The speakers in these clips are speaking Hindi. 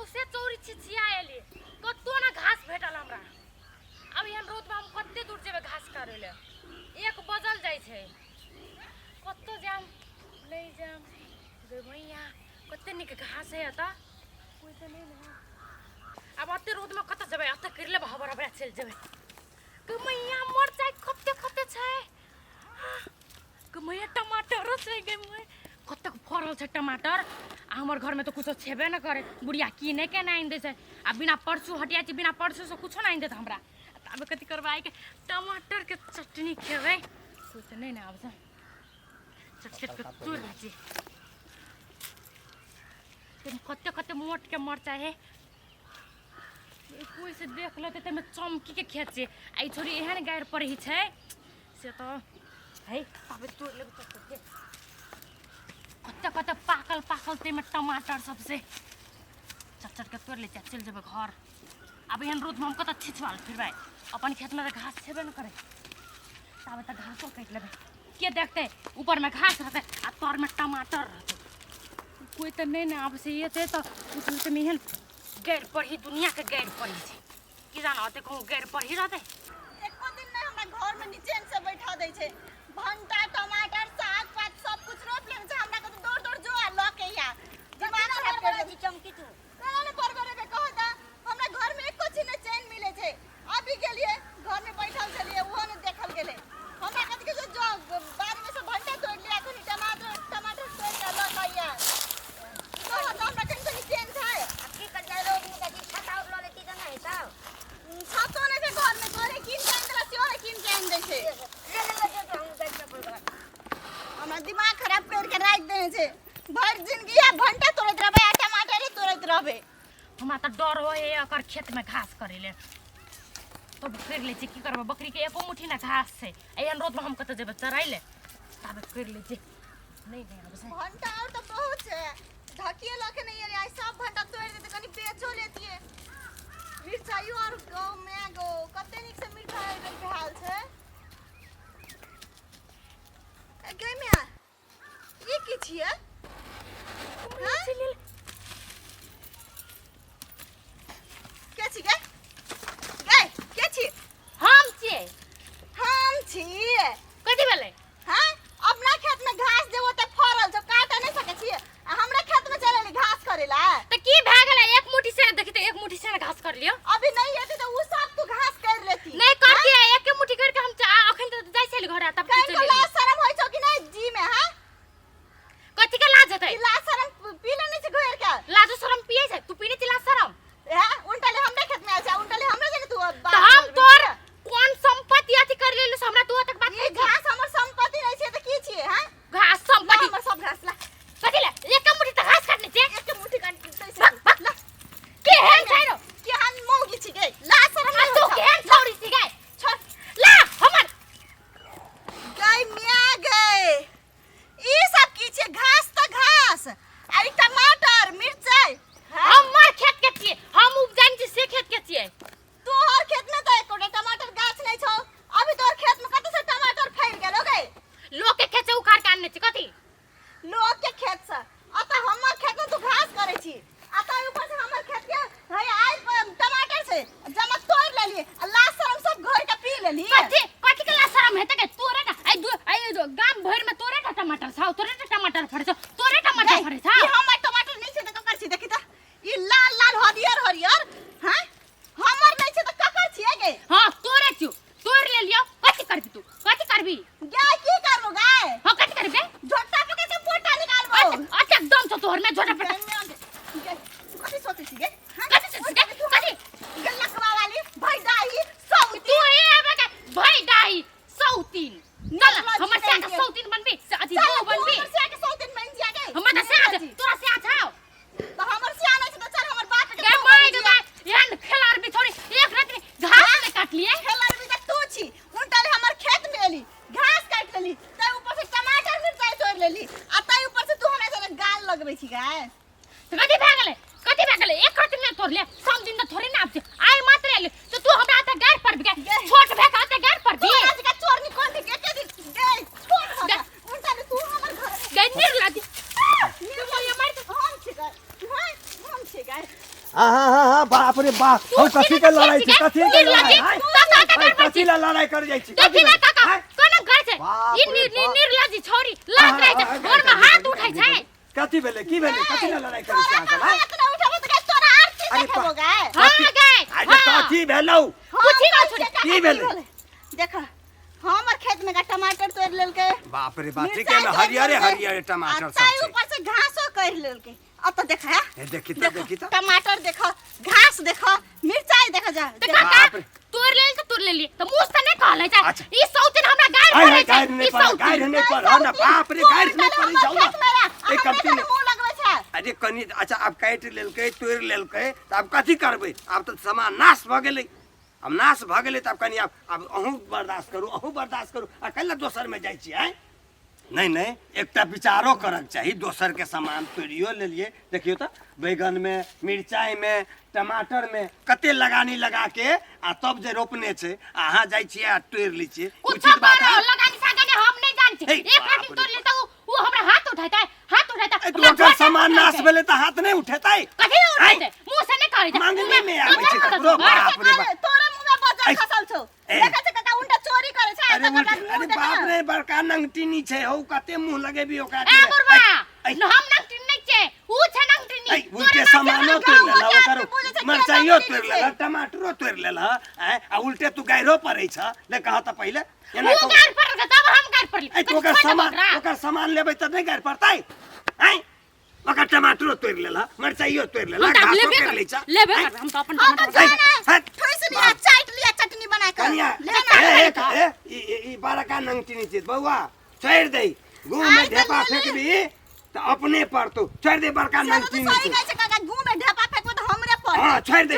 से चोरी छिछिया एली कतो ना घास भेटल हमरा। अब एहन रोड में हम कते दूर जेबे घास काटे ले 1 बजल जाय छै। कतो जाम नहीं जाम गे भैया कते निक घास है त कोई त नहीं ना। अब अते रोड में कत जेबे अते कर ले हबरा हबरा चल जेबे। गे मैया मर जाय कते कते छै। गे मैया टमाटर छै गे मैं कते फरल छै टमाटर। हमर घर में तो कुछ छेबे न करे बुढ़िया किने के ना आइन दे छै। आ बिना परसू हटिया छी बिना परसू से कुछ ना आइन दे हमरा। अब कथि करबाई के टमाटर के चटनी खेबै कोई त नहीं ना आब से चटचट के तोड़ छी। तुम कते कते मोट के मरचा है कोई से देख लेते त में चमकी के खेत छै। आई छोरी एहन गायर पर ही छै से तो है अब तोड़ लेब त कते कते पाकल पाकल ते में टमाटर सब से चटचट के तोड़ ले चल जेबे घर। अब एहन रोड में हम कत छिछवाल फिरबै अपन खेत में घास छेबे न करे तब त घासो काट लेबे। के देखते ऊपर में घास रहते आ तर में टमाटर रहते कोई तो नहीं ना। अब से ये थे तो उसमें में एहन गैर पर ही दुनिया के गैर पर ही की जाना होते कहूं गैर पर ही रहते। एको दिन ना हमरा घर में नीचे से बैठा दे छे। भंटा टमाटर साग पात सब कुछ रोप ले छे। हमरा के दौड़ दौड़ जो आ ल के या दिमाग खराब कर दे चमकी तू ना पर करे के कहता हमरा घर में एको चीज चैन मिले छे। अभी के लिए घर में बैठल छलिए वो ने देखल गेले हमरा कत के जो बारी में से भंटा तोड़ लिया कोनी टमाटर टमाटर तोड़ के ल गया तो हमरा कन से चैन थाए की कन्या रोग में का जी छाता और ल लेती त नहीं ता छातो ने के घर में घरे किन चैन दला से किन चैन दे छे। ले जो हम बैठ में पड़ हमरा दिमाग खराब करके राख दे छे। भर जिंदगी या भंटा तोड़त रहबे आ टमाटर ही तोड़त रहबे। हमरा त डर होए अकर खेत में घास करेले तब कर ले छी की करबे। बकरी के एको मुट्ठी ना घास छै एहन रोड में हम कत जेबे चराइले तब कर ले छी नहीं नहीं अब से भंटा और तो बहुत है ढकिए लके नहीं है। आई सब भंटा तोड़ देते कनी बेचो लेती है। मिर्चाई और गांव में गो कते निक से मिठाई के हाल छे। ए गे मिया ये की छिए हां के छी गे गे के छी हम छिए हम छी कथि भेले हां अपना खेत में घास देबो त फरल जो काट नहीं सके छी। हमरा खेत में चलेली घास करेला त की भ गेलै एक मुट्ठी से देखि त एक मुट्ठी से घास कर लियो। अभी नहीं हेते त उ सब तू घास कर लेती नहीं करती है एक मुट्ठी करके हम अखन त जाय छल घर तब कहीं तो लाज शरम होय छौ कि नहीं जी में हां कथि के लाज हेतै लाज शरम पी ले नहीं छ घर के लाज शरम पिए छै तू पीने छी लाज शरम हां उल्टाले हमरे खेत में आ जा उल्टाले हमरे जने तू त हम तोर कौन संपत्ति अथि कर लेलु हमरा तू तक बात ये घास हमर संपत्ति नहीं छै त की छिए हां घास संपत्ति हमर सब घास ला कथि ले एक मुट्ठी त घास काटने छै एक मुट्ठी काट तैसे ला के हेन छैरो के हम मौगी छी गे लाज शरम तू के हेन छौरी छी गे छोड़ ला हमर गाय मिया गए ई सब की छै घास त घास आई टमाटर मिर्चाई हमर खेत के छिए हम उपजाइन छी से खेत के छिए। तोहर खेत में तो एकोटा टमाटर गाछ नहीं छौ। अभी तोहर खेत में कते से टमाटर फैल गेल हो गए लोग के खेत से उखाड़ के आनने छी कथि लोग के खेत से अत हमर खेत में तू घास करे छी अत ऊपर से हमर खेत के है आई टमाटर से जमा तोड़ लेली लाज शरम सब घर के पी लेली कथि कथि के लाज शरम हेतै के तोरे ना आई दो गाम भर में तोरे का टमाटर छौ तोरे का टमाटर फरे छौ तोरे टमाटर फरे छौ ई हमर टमाटर नहीं छै त ककर छी देखि त ई लाल लाल हरियर हरियर हैं हमर नहीं छै त ककर छिए गे हां तोरे छु तोड़ ले लियो कथि करबी तू कथि करबी गाय की करबो गाय हां कथि करबे झोटा पकड़ के पोटा निकालबो अच्छा दम छ तोहर में झोटा पटा कथि सोचै छी गे कथि से कथि गल्लकवा वाली भाई दाई सौती तू ए आबे के भाई दाई सौतीन चल हमर से का सौतीन बनबी अथि वो बनबी हमर से के सौतीन बन जिया गे हमर से आज तोरा से आज छौ तो हमर से आनै छै त चल हमर बात के गे माय गे बाय एहन खेलार भी थोड़ी एक रात में घास में काट लिए खेलर भी त तू छी उल्टाले हमर खेत में एली घास काट लेली त ऊपर से टमाटर मिर्चाई तोड़ लेली आ त ऊपर से तू हमरा से गाल लगबै छी गाय त कथि भ गेलै एक रात में तोड़ ले सब दिन त थोड़ी ना आब आइ मात्र एले तो तू हमरा त गार पर भी छोट भे का त गार पर भी आज का चोर निकल के के दिन गे छोड़ हमरा उल्टाले तू हमर घर गन्नीर लादी तू ये मार हम छी गाय हम छी गाय हाँ बाप रे बाप हम कथी के लड़ाई छी कथी के लड़ाई कथी ला लड़ाई कर जाई छी देखी ना काका कोन घर छै ई निर्लज्ज छोरी लाज रहे छै घर में हाथ उठाई छै कथी भेले की भेले कथी ला लड़ाई करै छी अहाँ इतना उठाबे त तोरा आरती देखबो गाय हां गाय अरे कथी भेलौ पूछी ना छोरी की भेले देख हमर खेत में का टमाटर तोड़ लेलके बाप रे बाप ठीक है ना हरियर टमाटर सब छै ऊपर से घासो कर लेलके अब तो देखा है ए देखी तो टमाटर देखो घास देखो मिर्चाई देखो जा काका तोड़ ले तो तोड़ ले लिए तो मुंह से नहीं कहले छै ई सौतिन हमरा गाय पड़े छै गाय नहीं पर ना बाप रे गाय नहीं पड़े जाऊ ना एक कंपनी में मुंह लगवे छै अरे कनी अच्छा अब काट लेलकै तोड़ लेलकै त अब कथी करबै अब तो सामान नाश भ गेलै अब नाश भ गेलै त अब कनी अब अहूँ बर्दाश्त करू अकेला दोसर में जाइ छी हैं नहीं एकटा विचारो करक चाहिए दोसर के सामान तोड़ियो ले लिए देखियो तो बैगन में मिर्चाई में टमाटर में कते लगानी लगा के आ तब जे रोपने छै अहाँ जाइ छियै आ तोड़ लै छियै उचित बात है लगानी सागानी हम नहीं जान छी एक हाथ तोड़ ले तो वो हमरा हाथ उठाता तो ओकर सामान नाश भेले त हाथ नहीं उठेतै कथि उठाते मुंह से नहीं कहै छै मांगने में आबै छै ककरो बाप रे बाप तोरा मुंह में बजल खसल छौ देखै छै काका उनटा चोरी करे छै अरे बाप रे बड़का नंगटिनी छै हौ कते मुंह लगेबी ओकरा ए बुरबा हम नंगटिनी नहीं छै ऊ छै नंगटिनी उल्टे सामानो तोड़ लेला ओकर मरचाइयो तोड़ लेला टमाटरो तोड़ लेला आ उल्टे तू गायरो परै छ ले कहा त पहिले एना ऊ गार पर तब हम गार पर ए तो ओकर सामान लेबै त नहीं गार पड़तै हैं ओकर टमाटरो तोड़ लेला मरचाइयो तोड़ लेला घासो कर लै छ लेबे कर हम तो अपन टमाटर ठोस लिया चाट लिया चटनी बना के कनिया ई बड़का नंगटिनी छै बौआ छोड़ दे गूं में ढेपा फेंकबी त अपने पर तू छोड़ दे बड़का नंगटिनी सही कहै छै काका गूं में ढेपा फेंकबो त हमरे पर हां छोड़ दे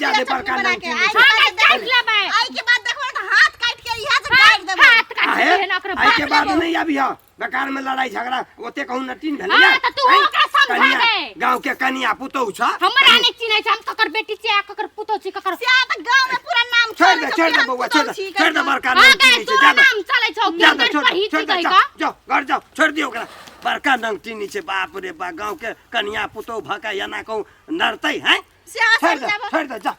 जा दे बड़का नंगटिनी काट लेबै आई के बाद देखबो त हाथ काट के इहा से गाड़ देबो हाथ काट के ना ओकरा आई के बाद नहीं अभी हां बेकार में लड़ाई झगड़ा ओते कहूं नटीन भेलै हां त तू ओकरा समझा दे गांव के कनिया पुतौ छ हमरा नहीं चिन्है छै हम ककर बेटी छै ककर पुतो छै ककर से त गांव में पूरा नाम छोड़ दे बउवा छोड़ दे बड़का नंगटिनी छै जा नाम चलै छौ जा पर ही छी कहि का जाओ घर जाओ छोड़ दियो ओकरा बड़का नंगटिनी छै बाप रे बा गांव के कनिया पुतौ भका एना कहूं नरतै हैं छोड़ दे जा